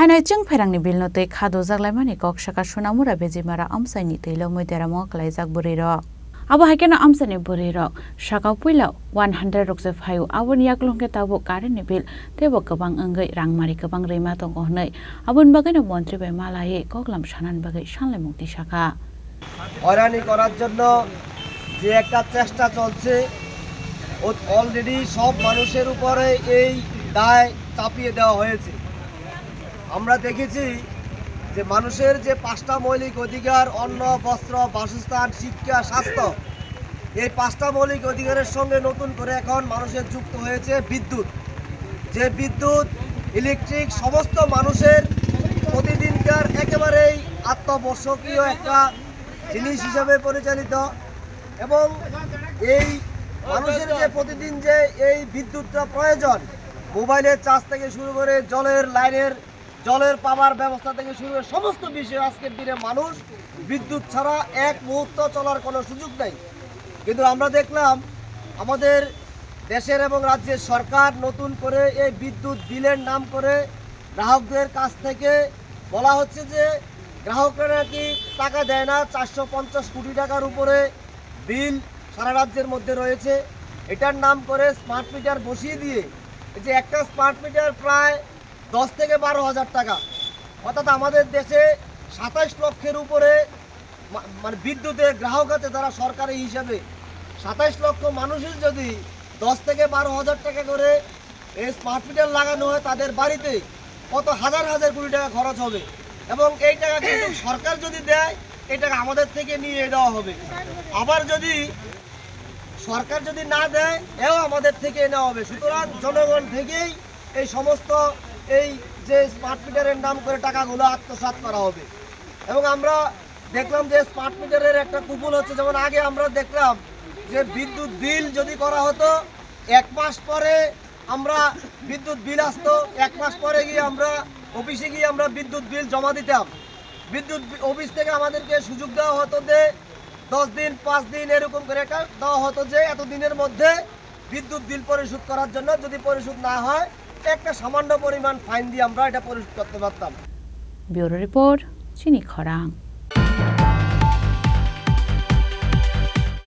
Hainai Jung Perangni Bilno Tei Khado Jaglaimani Kok Shaka Sunamura Bejimara Amsaini Teilo Moitera Moklai Jak Buriro. Abo haikena amsani buriro Shaka Puila 100 rokse phayu abon yaklongke tabo karini bil tebo gobang anggai rangmari gobang reima tong ohnai abon bagana মন্ত্রী bai malaye koklam shanan bagai shanle mukti shaka হয়রানি করার জন্য যে একটা চেষ্টা চলছে already সব মানুষের উপরে এই দায় চাপিয়ে দেওয়া হয়েছে। আমরা দেখেছি যে মানুষের যে 5টা মৌলিক অধিকার অন্ন বস্ত্র বাসস্থান শিক্ষা স্বাস্থ্য এই 5টা মৌলিক অধিকারের সঙ্গে নতুন করে এখন মানুষের যুক্ত হয়েছে বিদ্যুৎ। যে বিদ্যুৎ ইলেকট্রিক সমস্ত মানুষের প্রতিদিনকার একেবারেই আত্মবর্ষকীয় একটা জিনিস হিসাবে পরিচালিত এবং এই মানুষের যে প্রতিদিন যে এই বিদ্যুৎটা প্রয়োজন মোবাইলের চার্জ থেকে শুরু করে জলের পাওয়ার ব্যবস্থা থেকে শুরু করে সমস্ত বিষয়ে আজকের দিনে মানুষ বিদ্যুৎ ছাড়া এক মুহূর্ত চলার কোনো সুযোগ নেই। কিন্তু আমরা দেখলাম আমাদের দেশের এবং রাজ্যের সরকার নতুন করে এই বিদ্যুৎ বিলের নাম করে গ্রাহকদের কাছ থেকে বলা হচ্ছে যে গ্রাহকরা নাকি টাকা দেয় না। 450 কোটি টাকার উপরে বিল সারা রাজ্যের মধ্যে রয়েছে। এটার নাম করে স্মার্ট মিটার বসিয়ে দিয়ে যে একটা স্মার্ট মিটার প্রায় 10 থেকে 12,000 টাকা, অর্থাৎ আমাদের দেশে 27 লক্ষের উপরে মানে বিদ্যুতের গ্রাহক আছে যারা সরকারি হিসাবে 27 লক্ষ মানুষের যদি 10 থেকে 12,000 টাকা করে এই স্মার্ট মিটার লাগানো হয় তাদের বাড়িতে কত হাজার হাজার কোটি টাকা খরচ হবে এবং এই টাকা কিন্তু সরকার যদি দেয় এই টাকা আমাদের থেকে নিয়ে দেওয়া হবে। আবার যদি সরকার যদি না দেয় এও আমাদের থেকে নেওয়া হবে। সুতরাং জনগণ থেকেই এই সমস্ত এই যে স্মার্ট মিটারের নাম করে টাকাগুলো আত্মসাৎ করা হবে। এবং আমরা দেখলাম যে স্মার্ট মিটারের একটা কুপন হচ্ছে, যেমন আগে আমরা দেখলাম যে বিদ্যুৎ বিল যদি করা হতো 1 মাস পরে আমরা বিদ্যুৎ বিল আসতো, 1 মাস পরে গিয়ে আমরা অফিসে গিয়ে আমরা বিদ্যুৎ বিল জমা দিতাম। বিদ্যুৎ অফিস থেকে আমাদেরকে সুযোগ দেওয়া হতো যে 10 দিন 5 দিন এরকম করে একটা দেওয়া হতো যে এত দিনের মধ্যে বিদ্যুৎ বিল পরিশোধ করার জন্য, যদি পরিশোধ না হয় একটা সামান্য পরিমাণ ফাইন দিয়ে আমরা এটা পরিশোধ করতে পারতাম। ব্যুরো রিপোর্ট চিনি খরাং।